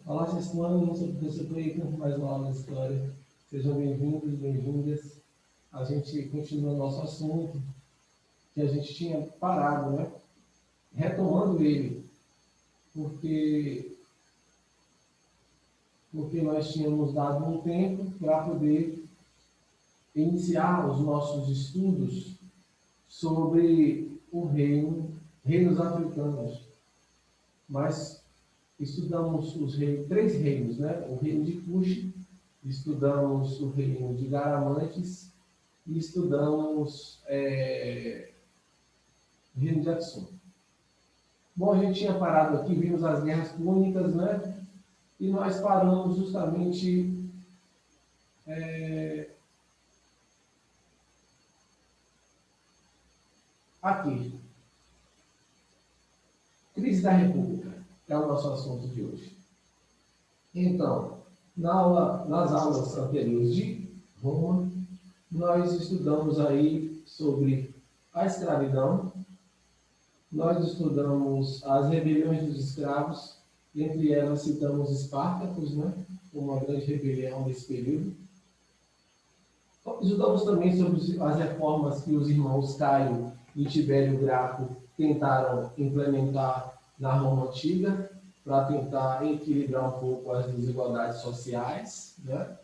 Olá, Cessuane, eu sou o professor Cleiton, mais uma aula de História. Sejam bem-vindos, bem-vindas. A gente continua nosso assunto, que a gente tinha parado, né? Retomando ele, porque, porque nós tínhamos dado um tempo para poder iniciar os nossos estudos sobre reinos africanos. Mas estudamos três reinos, né? O reino de Cuxi, estudamos o reino de Garamantes e estudamos o reino de Aksum. Bom, a gente tinha parado aqui, vimos as guerras púnicas, né? E nós paramos justamente aqui. Crise da República é o nosso assunto de hoje. Então, nas aulas anteriores de Roma, nós estudamos aí sobre a escravidão, nós estudamos as rebeliões dos escravos, entre elas citamos Espartacus, né, uma grande rebelião desse período. Estudamos também sobre as reformas que os irmãos Caio e Tibério Graco tentaram implementar na Roma Antiga, para tentar equilibrar um pouco as desigualdades sociais, né,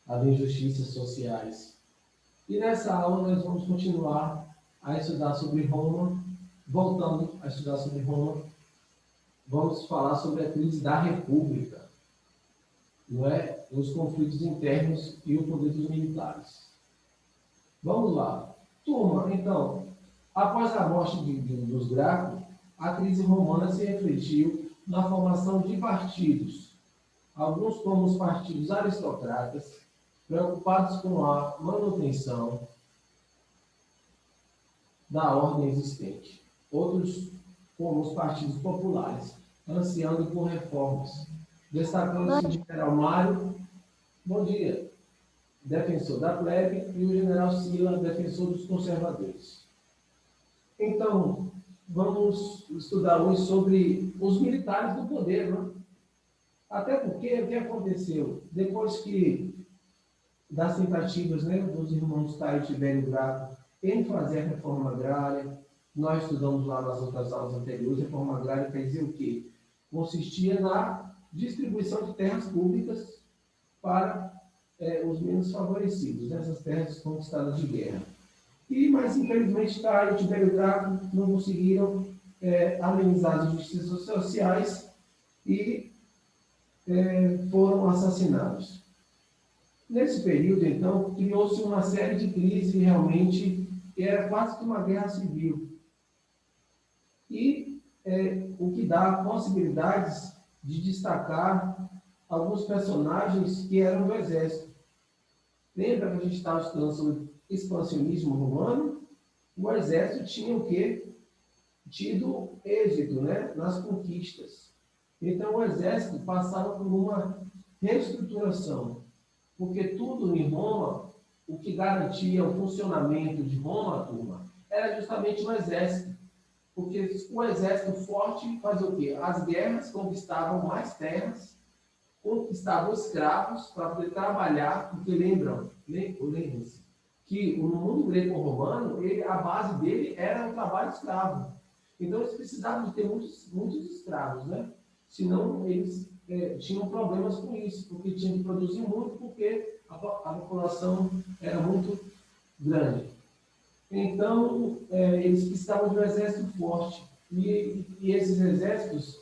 as injustiças sociais. E nessa aula nós vamos continuar a estudar sobre Roma. Voltando a estudar sobre Roma, vamos falar sobre a crise da República, não é? Os conflitos internos e o poder dos militares. Vamos lá. Turma, então, após a morte dos Graco, a crise romana se refletiu na formação de partidos, alguns como os partidos aristocratas, preocupados com a manutenção da ordem existente. Outros, como os partidos populares, ansiando por reformas, destacando-se o general Mário, bom dia, defensor da plebe, e o general Sila, defensor dos conservadores. Então, vamos estudar hoje sobre os militares do poder, né? Até porque, o que aconteceu? Depois das tentativas, né, dos irmãos Caio e Tibério Graco em fazer a reforma agrária, nós estudamos lá nas outras aulas anteriores, reforma agrária quer dizer o quê? Consistia na distribuição de terras públicas para os menos favorecidos, nessas terras conquistadas de guerra. Mas, infelizmente, Caio e Tibério Graco não conseguiram amenizar as injustiças sociais e foram assassinados. Nesse período, então, criou-se uma série de crises realmente, que era quase que uma guerra civil. E o que dá possibilidades de destacar alguns personagens que eram do exército. Lembra que a gente estava estudando sobre expansionismo romano? O exército tinha o quê? Tido êxito, né, nas conquistas. Então, o exército passava por uma reestruturação, porque tudo em Roma, o que garantia o funcionamento de Roma, turma, era justamente o exército. Porque o exército forte fazia o quê? As guerras conquistavam mais terras, conquistavam escravos para poder trabalhar, porque lembrem-se, que no mundo greco-romano, a base dele era o trabalho escravo. Então, eles precisavam de ter muitos escravos, né? Senão, eles tinham problemas com isso, porque tinham que produzir muito, porque a população era muito grande. Então, eles precisavam de um exército forte. E esses exércitos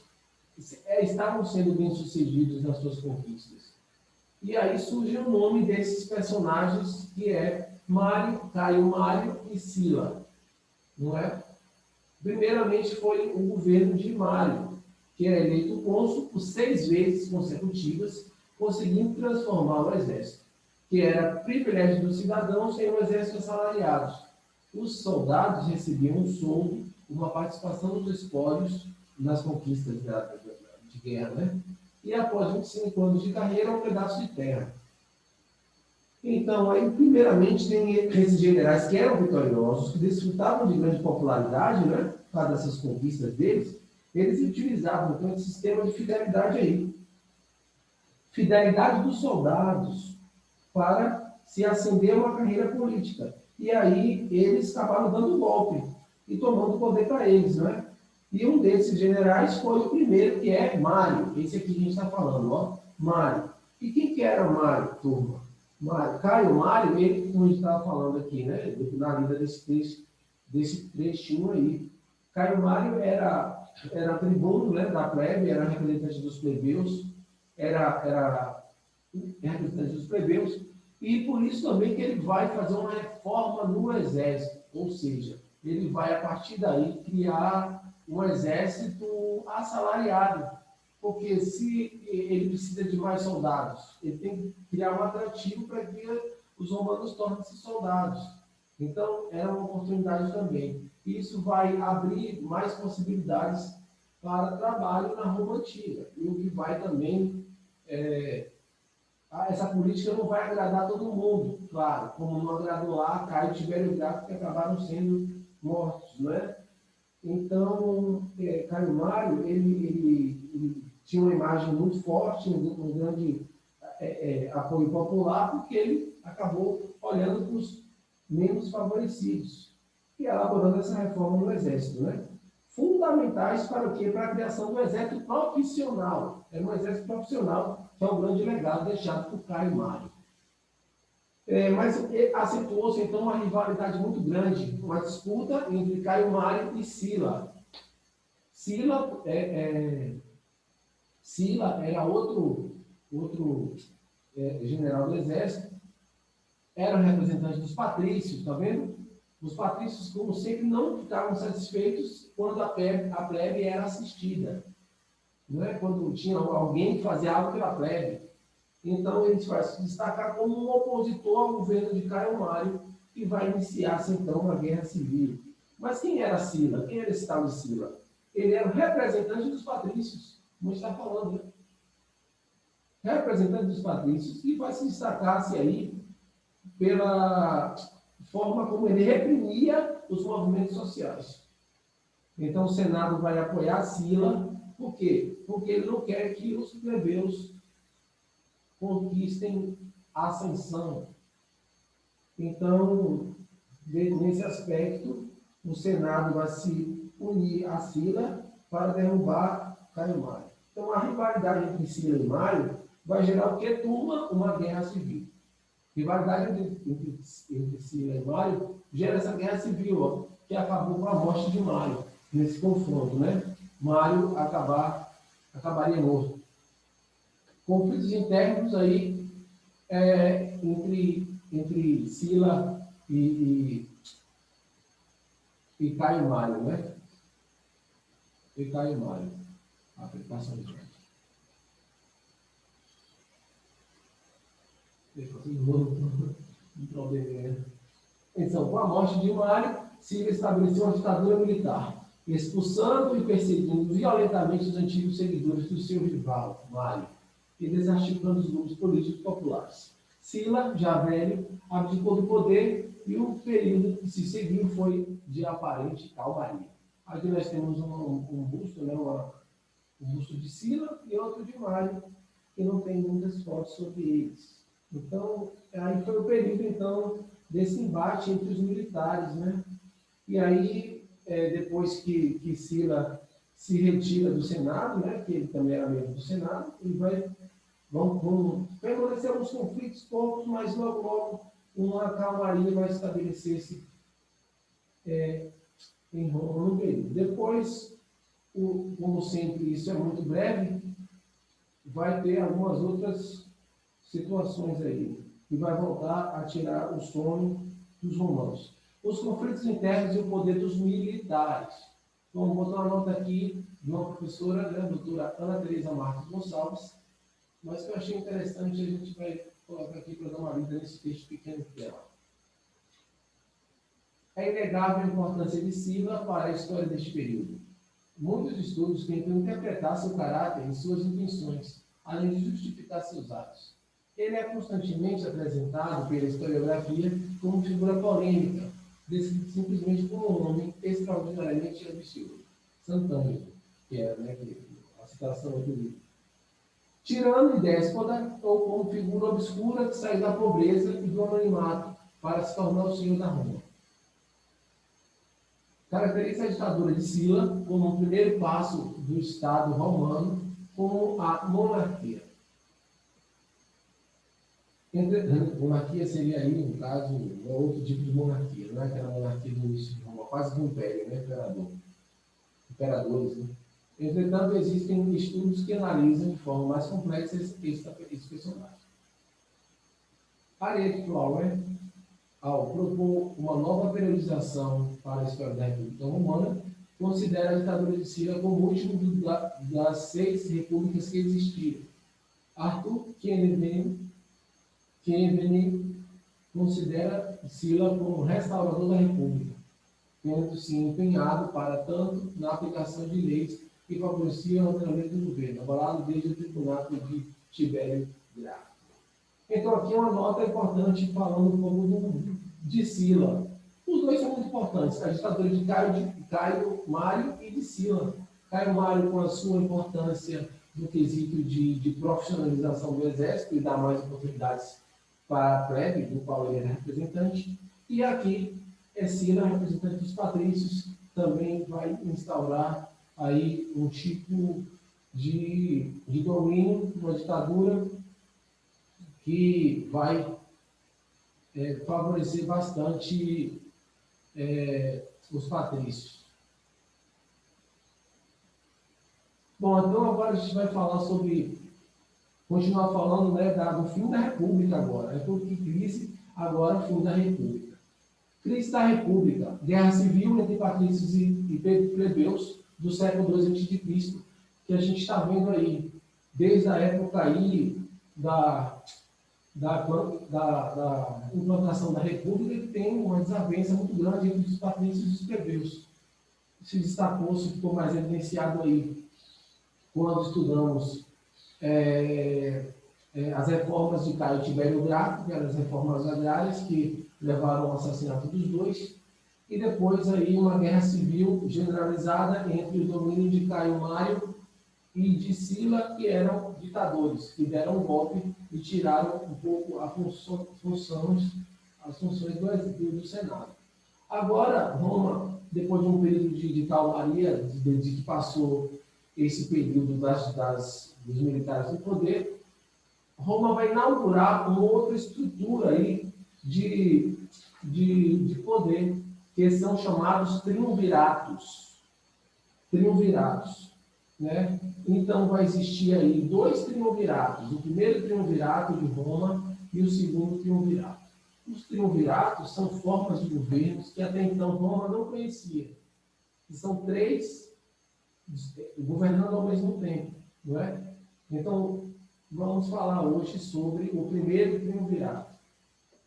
estavam sendo bem-sucedidos nas suas conquistas. E aí surge o nome desses personagens, que é Caio Mário e Sila. Não é? Primeiramente foi o governo de Mário, que é eleito cônsul por 6 vezes consecutivas, conseguindo transformar o exército, que era privilégio dos cidadãos em um exército assalariado. Os soldados recebiam um soldo, uma participação dos espólios nas conquistas de guerra, né? E após 25 anos de carreira, um pedaço de terra. Então, aí, primeiramente, tem esses generais que eram vitoriosos, que desfrutavam de grande popularidade, né? Por causa dessas conquistas deles, Eles utilizavam, então, esse sistema de fidelidade aí. Fidelidade dos soldados para se ascender a uma carreira política. E aí eles acabaram dando golpe e tomando o poder para eles, não é? E um desses generais foi o primeiro, que é Mário. Esse aqui que a gente está falando, ó. Mário. E quem que era Mário, turma? Mário. Caio Mário, ele, como a gente estava falando aqui, né? Na vida desse trechinho aí. Caio Mário era tribuno, né, da plebe, era representante dos plebeus, era representante dos plebeus, e por isso também que ele vai fazer uma reforma no exército, ou seja, ele vai, a partir daí, criar um exército assalariado, porque se ele precisa de mais soldados, ele tem que criar um atrativo para que os romanos tornem-se soldados. Então, era uma oportunidade também. Isso vai abrir mais possibilidades para trabalho na Roma antiga, e o que vai também... essa política não vai agradar todo mundo, claro, como não agradou lá Caio e Tibério Graco, que acabaram sendo mortos, não é? Então, Caio Mário, ele tinha uma imagem muito forte, um grande apoio popular, porque ele acabou olhando para os menos favorecidos e elaborando essa reforma no Exército, né? Fundamentais para o quê? Para a criação do Exército profissional. Era um Exército profissional, que é o grande legado deixado por Caio Mário. Mas acentuou-se, então, uma rivalidade muito grande, uma disputa entre Caio Mário e Sila. Sila era outro general do Exército, era representante dos patrícios, está vendo? Os patrícios, como sempre, não ficavam satisfeitos quando a plebe era assistida. Não é? Quando tinha alguém que fazia algo pela plebe. Então, ele vai se destacar como um opositor ao governo de Caio Mário, e vai iniciar-se, então, uma guerra civil. Mas quem era Sila? Quem era esse tal de Sila? Ele era o representante dos patrícios, como está falando, né? Representante dos patrícios, e vai se destacar-se aí pela forma como ele reprimia os movimentos sociais. Então, o Senado vai apoiar Sila. Por quê? Porque ele não quer que os plebeus conquistem a ascensão. Então, nesse aspecto, o Senado vai se unir a Sila para derrubar Caio Mário. Então, a rivalidade entre Sila e Mário vai gerar o que, turma? Uma guerra civil. Rivalidade entre Sila e Mário gera essa guerra civil, ó, que acabou com a morte de Mário, nesse confronto, né? Mário acabaria morto. Conflitos internos aí entre Sila e Caio Mário, né? E Caio Mário. Aplicação de Então, com a morte de Mário, Sila estabeleceu uma ditadura militar, expulsando e perseguindo violentamente os antigos seguidores do seu rival, Mário, e desarticulando os grupos políticos populares. Sila, já velho, abdicou do poder, e o período que se seguiu foi de aparente calmaria. Aqui nós temos um busto, né, um busto de Sila e outro de Mário, que não tem muitas fotos sobre eles. Então, aí foi o período, então, desse embate entre os militares, né? E aí, depois que Sila se retira do Senado, né, que ele também era membro do Senado, ele vão permanecer alguns conflitos poucos, mas logo uma calmaria vai estabelecer-se em Roma no período. Depois, como sempre, isso é muito breve, vai ter algumas outras situações aí, e vai voltar a tirar o sono dos romanos. Os conflitos internos e o poder dos militares. Então, vou botar uma nota aqui de uma professora, né, a doutora Ana Teresa Marques Gonçalves, mas que eu achei interessante, a gente vai colocar aqui para dar uma lida nesse texto pequeno dela. É inegável a importância de Sila para a história deste período. Muitos estudos tentam interpretar seu caráter e suas intenções, além de justificar seus atos. Ele é constantemente apresentado pela historiografia como figura polêmica, descrito simplesmente como um homem extraordinariamente ambicioso, santânico, que é, né, a citação do livro. Tirano e déspota, ou como figura obscura que saiu da pobreza e do anonimato para se tornar o senhor da Roma. Caracteriza a ditadura de Sila como o primeiro passo do Estado romano como a monarquia. Monarquia seria aí, no caso, um outro tipo de monarquia, não é aquela monarquia do início de Roma, quase um império, né, imperadores. Né? Entretanto, existem estudos que analisam de forma mais complexa esse personagem. Ariete Flower, ao propor uma nova periodização para a história da República Romana, considera a ditadura de Sila como o último das 6 repúblicas que existiram. Arthur Keneveny considera Sila como restaurador da República, tendo se empenhado para tanto na aplicação de leis que favoreciam o ordenamento do governo, abalado desde o tribunato de Tibério Graco. Então, aqui uma nota importante falando um pouco de Sila. Os dois são muito importantes, a ditadura de Caio Mário e de Sila. Caio Mário, com a sua importância no quesito de profissionalização do Exército e dar mais oportunidades para a plebe, do qual ele era representante. E aqui, Sila, representante dos patrícios, também vai instaurar aí um tipo de domínio, uma ditadura que vai favorecer bastante os patrícios. Bom, então agora a gente vai falar continuar falando, né, do fim da República agora. A República em crise, agora o fim da República. Crise da República, guerra civil entre patrícios e plebeus do século II a.C., que a gente está vendo aí, desde a época aí da implantação da República, que tem uma desavença muito grande entre os patrícios e os plebeus. Se destacou, se ficou mais evidenciado aí, quando estudamos as reformas de Caio Tibério Graco, que eram as reformas agrárias que levaram ao assassinato dos dois, e depois aí uma guerra civil generalizada entre o domínio de Caio Mário e de Sila, que eram ditadores, que deram um golpe e tiraram um pouco as funções do Senado. Agora, Roma, depois de um período de calmaria, desde que passou esse período dos militares no poder, Roma vai inaugurar uma outra estrutura aí de poder, que são chamados triunviratos. Né? Então, vai existir aí 2 triunviratos, o primeiro triunvirato de Roma e o segundo triunvirato. Os triunviratos são formas de governos que até então Roma não conhecia. E são 3 governando ao mesmo tempo. Não é? Então, vamos falar hoje sobre o primeiro triunvirato.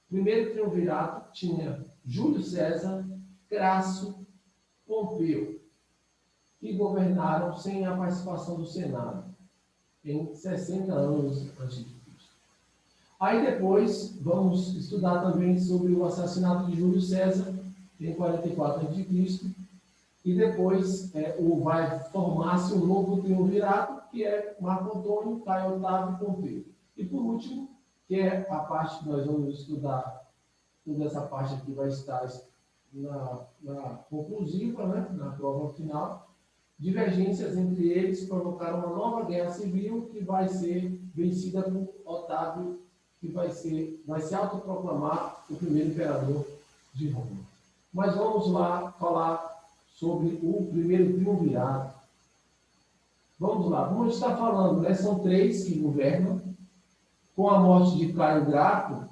O primeiro triunvirato tinha Júlio César, Crasso, Pompeu, que governaram sem a participação do Senado, em 60 anos antes de Cristo. Aí depois vamos estudar também sobre o assassinato de Júlio César, em 44 a.C., e depois vai formar-se um novo triunvirato, que é Marco Antônio, Caio Otávio e Pompeu. E por último, que é a parte que nós vamos estudar, toda essa parte aqui vai estar na conclusiva, né, na prova final. Divergências entre eles provocaram uma nova guerra civil que vai ser vencida por Otávio, que vai se autoproclamar o primeiro imperador de Roma. Mas vamos lá falar sobre o primeiro triunvirato. Vamos lá, como a gente está falando, né, são 3 que governam. Com a morte de Caio Graco,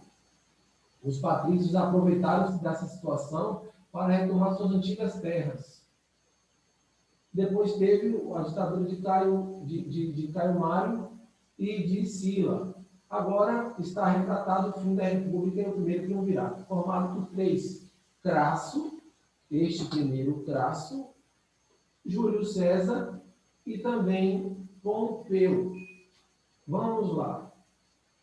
os patrícios aproveitaram-se dessa situação para retomar suas antigas terras. Depois teve a ditadura de Caio Mário e de Sila. Agora está retratado o fim da República e o primeiro triunvirato, formado por 3. Crasso, este primeiro Crasso, Júlio César e também Pompeu. Vamos lá.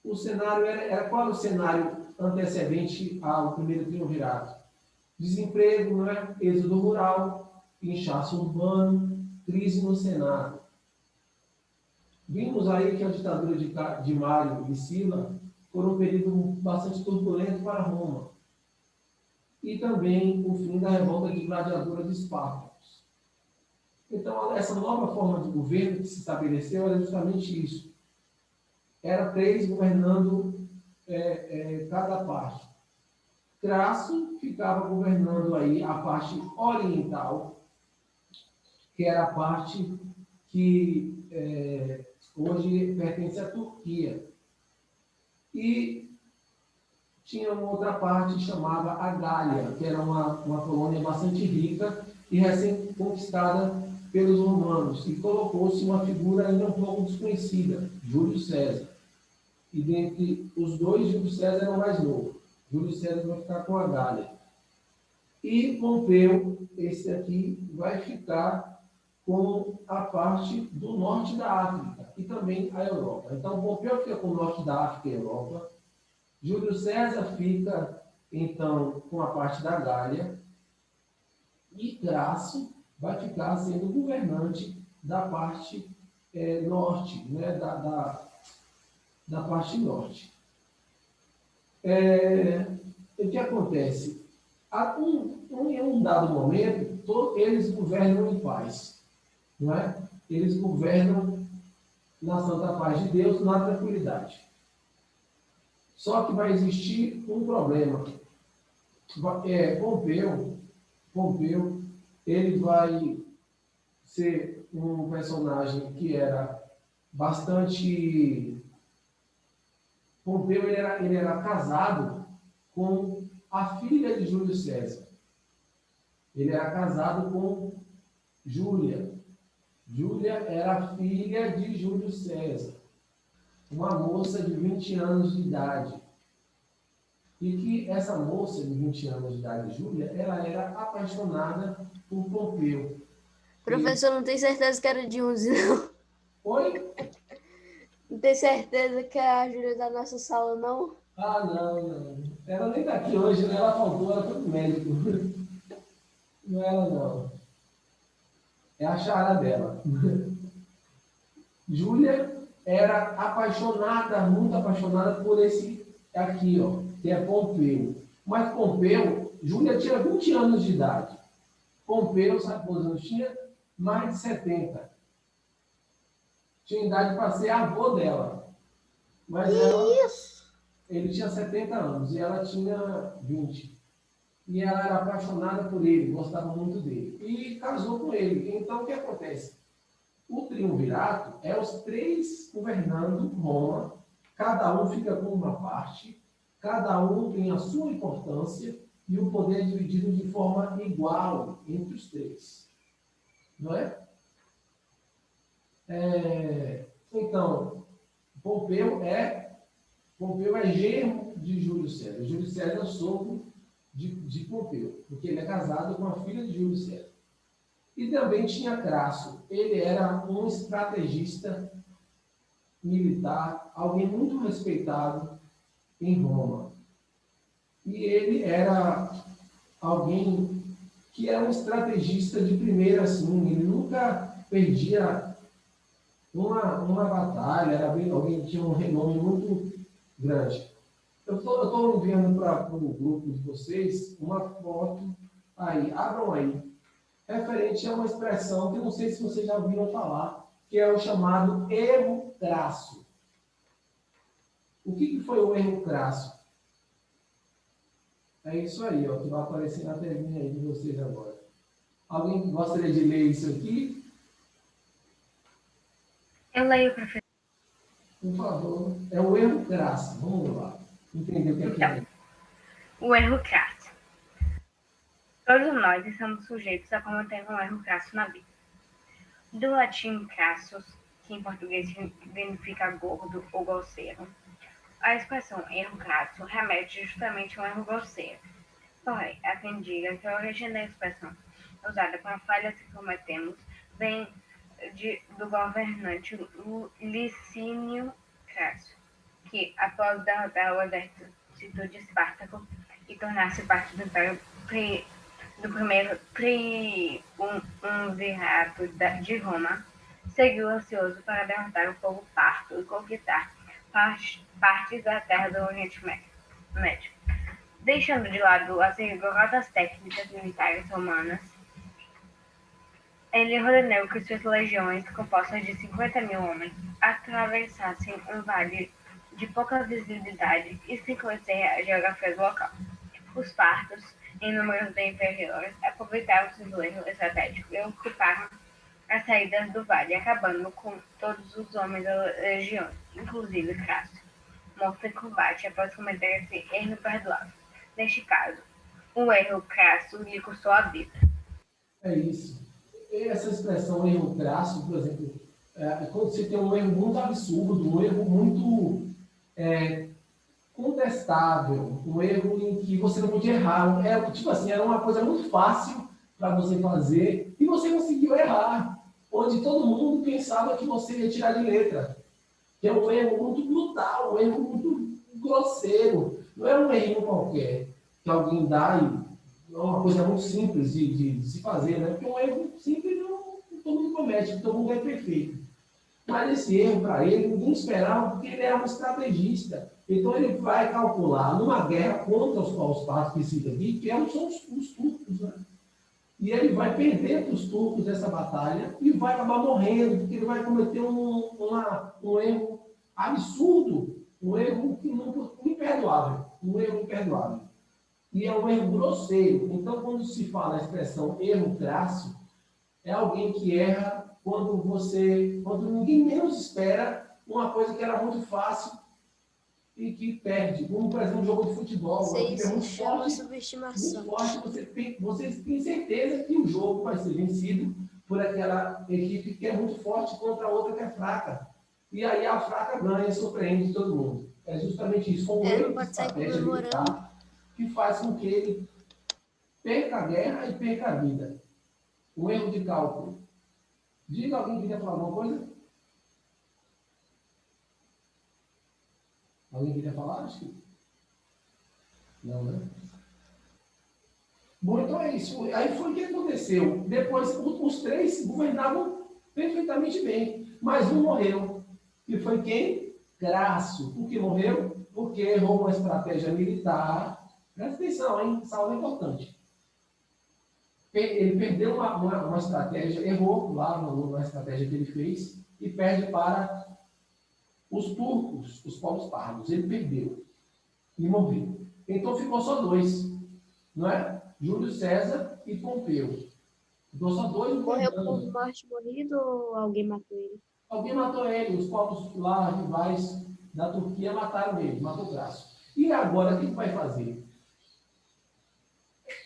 O cenário qual era o cenário antecedente ao primeiro triunvirato? Desemprego, né? Êxodo rural, inchaço urbano, crise no Senado. Vimos aí que a ditadura de Mário e Sila foram um período bastante turbulento para Roma. E também o fim da revolta de gladiadora de Espartacus. Então, essa nova forma de governo que se estabeleceu era justamente isso. Era 3 governando cada parte. Crasso ficava governando aí a parte oriental, que era a parte que hoje pertence à Turquia. E tinha uma outra parte chamada a Gália, que era uma colônia bastante rica e recém-conquistada pelos romanos. E colocou-se uma figura ainda um pouco desconhecida, Júlio César. E dentre os dois, Júlio César era o mais novo. Júlio César vai ficar com a Gália. E Pompeu, esse aqui, vai ficar com a parte do norte da África e também a Europa. Então, Pompeu fica com o norte da África e a Europa. Júlio César fica, então, com a parte da Gália. E Crasso vai ficar sendo governante da parte norte, né? da parte norte. O que acontece? Em um dado momento, eles governam em paz. Não é? Eles governam na santa paz de Deus, na tranquilidade. Só que vai existir um problema. Pompeu, ele vai ser um personagem que era bastante... Pompeu, ele era casado com a filha de Júlio César. Ele era casado com Júlia. Júlia era filha de Júlio César, uma moça de 20 anos de idade. E que essa moça de 20 anos de idade, Júlia, ela era apaixonada por Pompeu. Professor, não tem certeza que era de 11, não. Oi? Não tem certeza que é a Júlia da nossa sala, não? Ah, não. Ela nem está aqui hoje, né? Ela faltou, ela foi pro médico. Não é ela, não. É a charada dela. Júlia era apaixonada, muito apaixonada por esse aqui, ó, que é Pompeu. Mas Pompeu, Júlia tinha 20 anos de idade. Pompeu, sabe quantos anos tinha? Mais de 70. Tinha idade para ser avô dela. Mas ele tinha 70 anos e ela tinha 20. E ela era apaixonada por ele, gostava muito dele. E casou com ele. Então, o que acontece? O triunvirato é os 3 governando Roma, cada um fica com uma parte, cada um tem a sua importância e o poder é dividido de forma igual entre os 3. Não é? Então, Pompeu é genro de Júlio César. Júlio César é sogro de Pompeu, porque ele é casado com a filha de Júlio César. E também tinha Crasso. Ele era um estrategista militar, alguém muito respeitado em Roma. E ele era alguém que era um estrategista de primeira, assim, ele nunca perdia uma batalha, era alguém que tinha um renome muito grande. Eu estou enviando para o grupo de vocês uma foto aí, abram aí, referente a uma expressão que eu não sei se vocês já ouviram falar, que é o chamado erro crasso. O que foi o erro crasso? É isso aí, ó, que vai aparecer na telinha aí de vocês agora. Alguém gostaria de ler isso aqui? Eu leio, professor. Por favor. É o erro crasso. Vamos lá. Entender o que é. O erro crasso. Todos nós estamos sujeitos a cometer um erro crasso na vida. Do latim crassus, que em português significa gordo ou grosseiro, a expressão erro crasso remete justamente a um erro grosseiro. Porém, há quem diga que a origem da expressão usada com a falha que cometemos vem do governante Licínio Crasso, que, após derrotar o exército de Espartaco e tornar-se parte do Império do primeiro triunvirato de Roma, seguiu ansioso para derrotar o povo parto e conquistar partes da terra do Oriente Médio. Deixando de lado as rigorosas técnicas militares romanas, ele ordenou que suas legiões, compostas de 50.000 homens, atravessassem um vale de pouca visibilidade e sem conhecer a geografia do local. Os partos, em números bem inferiores, aproveitaram seu erro estratégico e ocuparam as saídas do vale, acabando com todos os homens da legião, inclusive Crasso, morto em combate após cometer esse erro imperdoável. Neste caso, o erro crasso lhe custou a vida. É isso. Essa expressão erro crasso, por exemplo, quando você tem um erro muito absurdo, um erro muito contestável, um erro em que você não podia errar. Tipo assim, era uma coisa muito fácil para você fazer e você conseguiu errar, onde todo mundo pensava que você ia tirar de letra. Que é um erro muito brutal, um erro muito grosseiro. Não é um erro qualquer que alguém dá e é uma coisa muito simples de se fazer, né? Porque um erro simples não todo mundo comete, todo mundo é perfeito. Mas esse erro, para ele, ninguém esperava, porque ele era um estrategista. Então, ele vai calcular numa guerra contra os povos partos que cita aqui, que são os turcos, né? E ele vai perder para os turcos essa batalha e vai acabar morrendo, porque ele vai cometer um erro absurdo, um erro imperdoável, um erro imperdoável. E é um erro grosseiro. Então, quando se fala a expressão erro crasso, é alguém que erra quando ninguém menos espera uma coisa que era muito fácil e que perde. Como, por exemplo, um jogo de futebol. Isso Uma aí equipe é se muito chama forte, subestimação. você tem certeza que o jogo vai ser vencido por aquela equipe que é muito forte contra a outra que é fraca. E aí a fraca ganha e surpreende todo mundo. É justamente isso. Foi um erro de Pode sair estratégia comemorando. militar que faz com que ele perca a guerra e perca a vida. Um erro de cálculo. Diga alguém que quer falar alguma coisa? Alguém queria falar? Acho que não, né? Bom, então é isso. Aí foi o que aconteceu. Depois, os três governavam perfeitamente bem, mas um morreu. E foi quem? Crasso. Por que morreu? Porque errou uma estratégia militar. Presta atenção, hein? Essa aula é importante. Ele perdeu uma estratégia, errou lá na estratégia que ele fez e perde para os turcos, os povos pardos. Ele perdeu e morreu. Então ficou só dois, não é? Júlio César e Pompeu. Ficou só dois Morreu por governando. morte morrido ou alguém matou ele? Alguém matou ele, os povos lá, rivais da Turquia, mataram ele, matou o Crasso. E agora, o que vai fazer?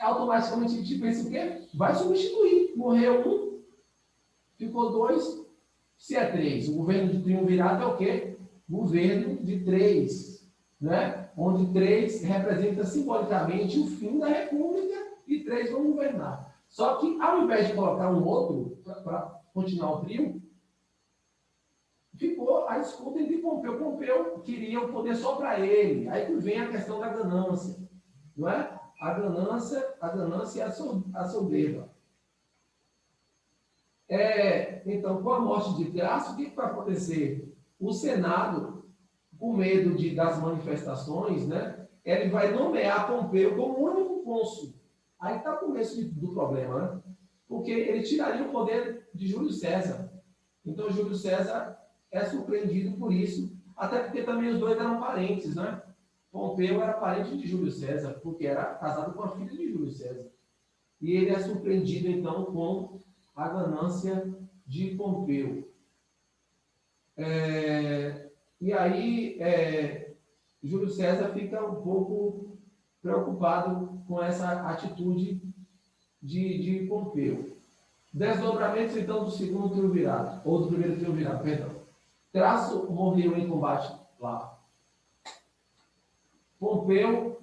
Automaticamente a gente pensa o quê? Vai substituir. Morreu um, ficou dois. Se é três, o governo de triunvirato é o quê? Governo de três, né? Onde três representa simbolicamente o fim da república e três vão governar. Só que, ao invés de colocar um outro para continuar o trio, ficou a disputa entre Pompeu. Pompeu queria o poder só para ele. Aí que vem a questão da ganância, não é? A ganância e a soberba. Então, com a morte de Crasso, o que vai acontecer? O Senado, com medo das manifestações, né, ele vai nomear Pompeu como o único cônsul. Aí está o começo do problema, né? Porque ele tiraria o poder de Júlio César. Então, Júlio César é surpreendido por isso, até porque também os dois eram parentes, né? Pompeu era parente de Júlio César, porque era casado com a filha de Júlio César. E ele é surpreendido, então, com a ganância de Pompeu. E aí, Júlio César fica um pouco preocupado com essa atitude de Pompeu. Desdobramentos, então, do segundo triunvirato, ou do primeiro triunvirato, perdão. Crasso morreu em combate lá. Pompeu,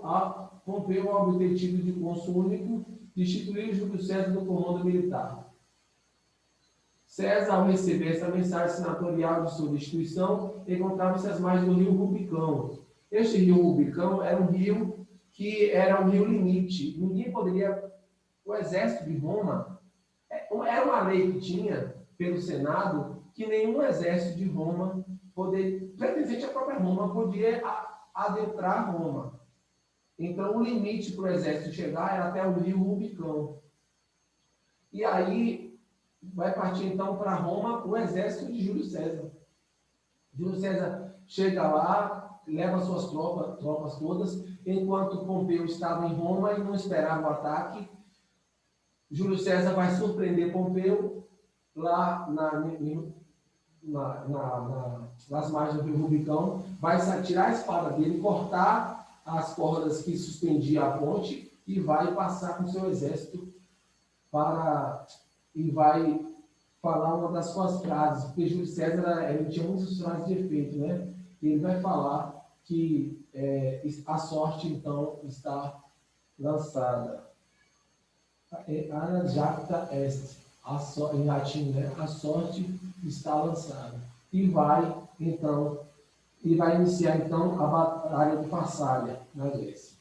ao obter título de cônsul único, destituiu Júlio César do comando militar. César, ao receber essa mensagem senatorial de sua destituição, encontrava-se às margens do rio Rubicão. Este rio Rubicão era um rio que era o rio limite. Ninguém poderia... O exército de Roma, era uma lei que tinha pelo Senado que nenhum exército de Roma, pertencente à própria Roma, podia adentrar Roma. Então, o limite para o exército chegar era até o rio Rubicão. E aí, vai partir então para Roma o exército de Júlio César. Júlio César chega lá, leva suas tropas todas, enquanto Pompeu estava em Roma e não esperava o ataque. Júlio César vai surpreender Pompeu lá nas margens do rio Rubicão, vai tirar a espada dele, cortar as cordas que suspendiam a ponte e vai passar com seu exército e vai falar uma das suas frases, porque Júlio César ele tinha muitas frases de efeito, né? E ele vai falar que a sorte, então, está lançada. Ana jacta est, em latim, né? A sorte está lançada. E vai iniciar, então, a Batalha de Farsália, na Grécia.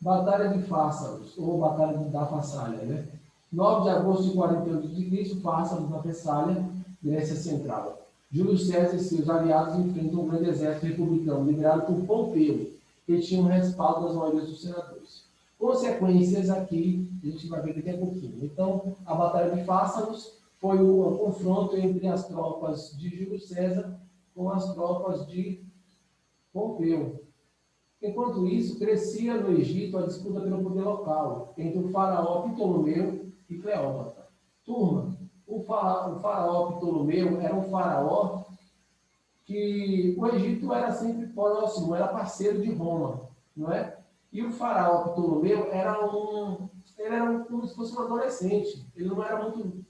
Batalha de Fársalos, ou Batalha da Farsália, né? 9 de agosto de 48 a.C., Fársalos, na Tessália, Grécia Central. Júlio César e seus aliados enfrentam um grande exército republicano, liderado por Pompeu, que tinha um respaldo das maiorias dos senadores. Consequências aqui, a gente vai ver daqui a pouquinho. Então, a Batalha de Fársalos foi o confronto entre as tropas de Júlio César com as tropas de Pompeu. Enquanto isso, crescia no Egito a disputa pelo poder local entre o faraó Ptolomeu e Cleópatra. Turma, o faraó Ptolomeu era um faraó que o Egito era sempre próximo, era parceiro de Roma, não é? E o faraó Ptolomeu era como se fosse um adolescente. Ele não era muito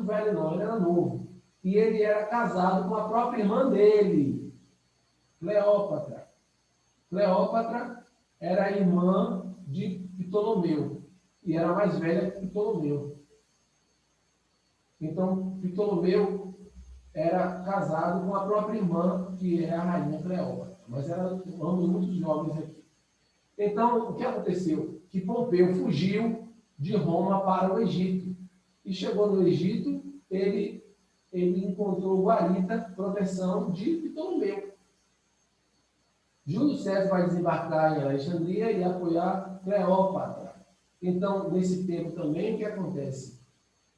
velho, não, ele era novo. E ele era casado com a própria irmã dele, Cleópatra. Cleópatra era irmã de Ptolomeu e era mais velha que Ptolomeu. Então, Ptolomeu era casado com a própria irmã, que é a rainha Cleópatra. Mas eram ambos muito jovens aqui. Então, o que aconteceu? Que Pompeu fugiu de Roma para o Egito. E chegou no Egito, ele encontrou guarita, proteção de Ptolomeu. Júlio César vai desembarcar em Alexandria e apoiar Cleópatra. Então, nesse tempo também, o que acontece?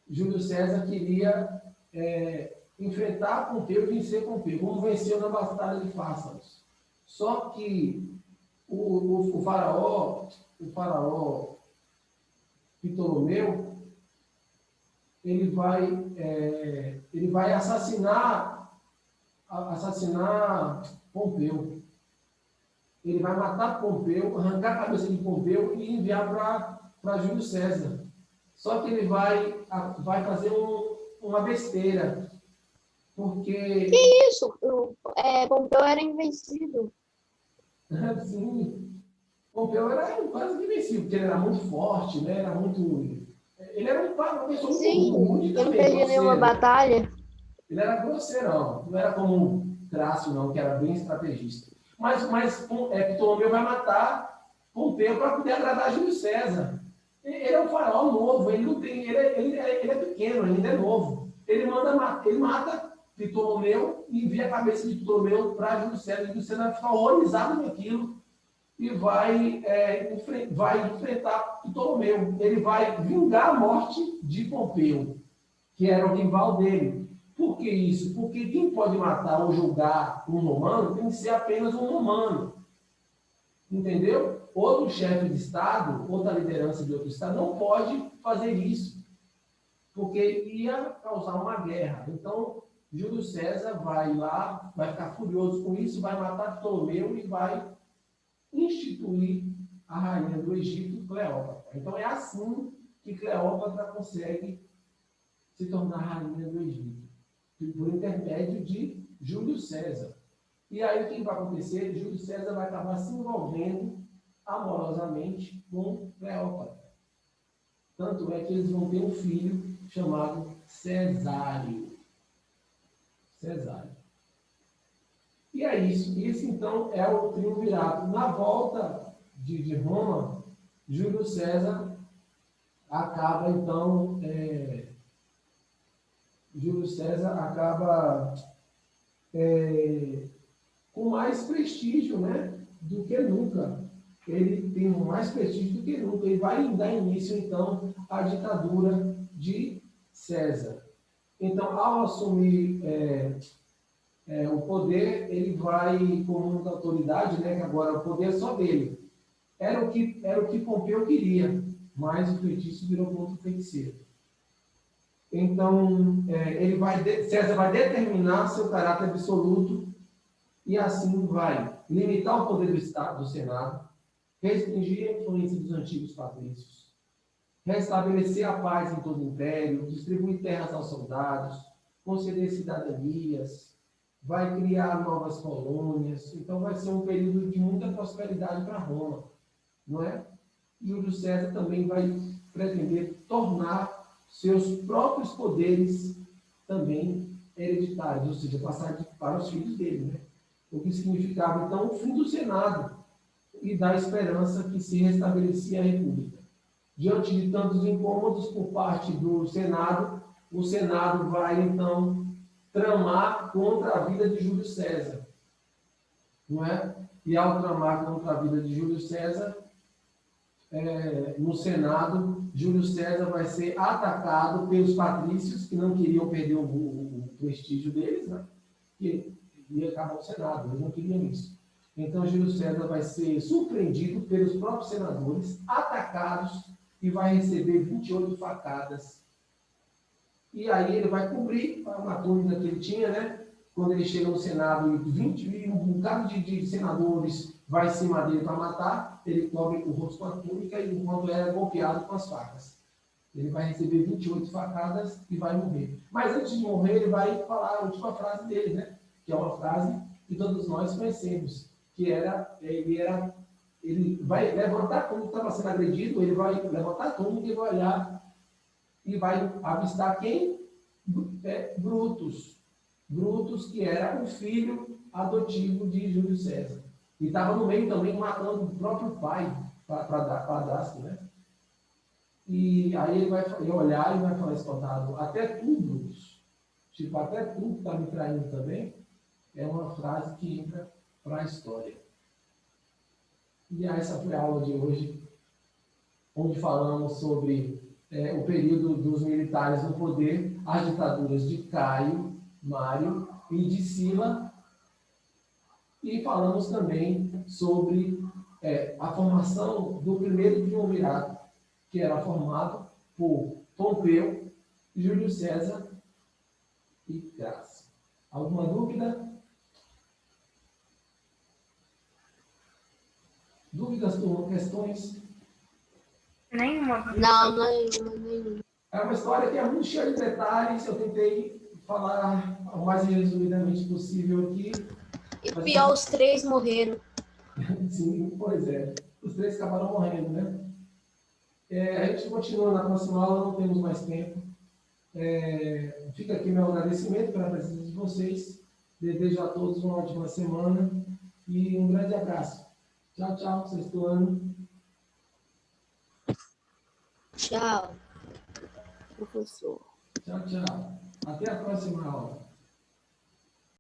Júlio César queria enfrentar Pompeu e vencer Pompeu, como venceu na Batalha de Fársalos. Só que o faraó Ptolomeu, ele vai assassinar Pompeu. Ele vai matar Pompeu, arrancar a cabeça de Pompeu e enviar para Júlio César. Só que ele vai fazer uma besteira, porque... Que isso? Pompeu era invencível. Sim, Pompeu era quase invencível, porque ele era muito forte, né? Ele era uma pessoa Sim, muito não perdia nenhuma batalha. Ele era grosseirão, não era como Crasso, não, que era bem estrategista. Mas Ptolomeu vai matar Pompeu para poder agradar Júlio César. Ele é um faraó novo, ele é pequeno, ainda é novo. Ele mata Ptolomeu e envia a cabeça de Ptolomeu para Júlio César. Júlio César vai ficar horrorizado com aquilo e vai enfrentar Ptolomeu. Ele vai vingar a morte de Pompeu, que era o rival dele. Por que isso? Porque quem pode matar ou julgar um romano tem que ser apenas um romano. Entendeu? Outro chefe de Estado, outra liderança de outro Estado, não pode fazer isso, porque ia causar uma guerra. Então, Júlio César vai lá, vai ficar furioso com isso, vai matar Ptolomeu e vai instituir a rainha do Egito, Cleópatra. Então, é assim que Cleópatra consegue se tornar rainha do Egito, por intermédio de Júlio César. E aí, o que vai acontecer? Júlio César vai acabar se envolvendo amorosamente com Cleópatra. Tanto é que eles vão ter um filho chamado Cesário. E é isso. Isso, então, é o triunvirato. Na volta de Roma, Júlio César acaba, então, Júlio César acaba com mais prestígio, né, do que nunca. Ele tem mais prestígio do que nunca. Ele vai dar início, então, à ditadura de César. Então, ao assumir o poder, ele vai, como muita autoridade, né, que agora o poder é só dele. Era o que Pompeu queria, mas o feitiço virou contra o feiticeiro. Então, César vai determinar seu caráter absoluto e assim vai limitar o poder do Estado, do Senado, restringir a influência dos antigos patrícios, restabelecer a paz em todo o império, distribuir terras aos soldados, conceder cidadanias, vai criar novas colônias. Então, vai ser um período de muita prosperidade para Roma, não é? Júlio César também vai pretender tornar seus próprios poderes também hereditários, ou seja, passar para os filhos dele, né? O que significava, então, o fim do Senado e da esperança que se restabelecia a República. Diante de tantos incômodos por parte do Senado, o Senado vai, então, tramar contra a vida de Júlio César, não é? E ao tramar contra a vida de Júlio César, no Senado, Júlio César vai ser atacado pelos patrícios, que não queriam perder o prestígio deles, né? Que ia acabar o Senado, eles não queriam isso. Então, Júlio César vai ser surpreendido pelos próprios senadores, atacados, e vai receber 28 facadas. E aí ele vai cobrir uma túnica que ele tinha, né? Quando ele chega no Senado, e um bocado de senadores vai em cima dele para matar, ele cobre o rosto com a túnica e enquanto é golpeado com as facas. Ele vai receber 28 facadas e vai morrer. Mas antes de morrer, ele vai falar a última frase dele, né? Que é uma frase que todos nós conhecemos, que era, ele vai levantar a túnica, estava sendo agredido, ele vai levantar a túnica e vai olhar e vai avistar quem? Brutus. Brutus, que era o filho adotivo de Júlio César. E estava no meio também matando o próprio pai, padrasto, né? E aí ele vai olhar e vai falar espantado, até tu, Brutus. Tipo, até tu que está me traindo também. É uma frase que entra para a história. E essa foi a aula de hoje, onde falamos sobre o período dos militares no poder, as ditaduras de Caio, Mário e de Sila, e falamos também sobre a formação do primeiro triunvirato, que era formado por Pompeu, Júlio César e Crasso. Alguma dúvida? Dúvidas, turma? Questões? Nenhuma. Não, não. É uma história que é muito cheia de detalhes. Eu tentei falar o mais resumidamente possível aqui. E pior, os 3 morreram. Sim, pois é. Os 3 acabaram morrendo, né? A gente continua na próxima aula, não temos mais tempo. Fica aqui meu agradecimento pela presença de vocês. Desejo a todos uma ótima semana e um grande abraço. Tchau, tchau, sexto ano. Tchau, professor. Tchau, tchau. Até a próxima aula.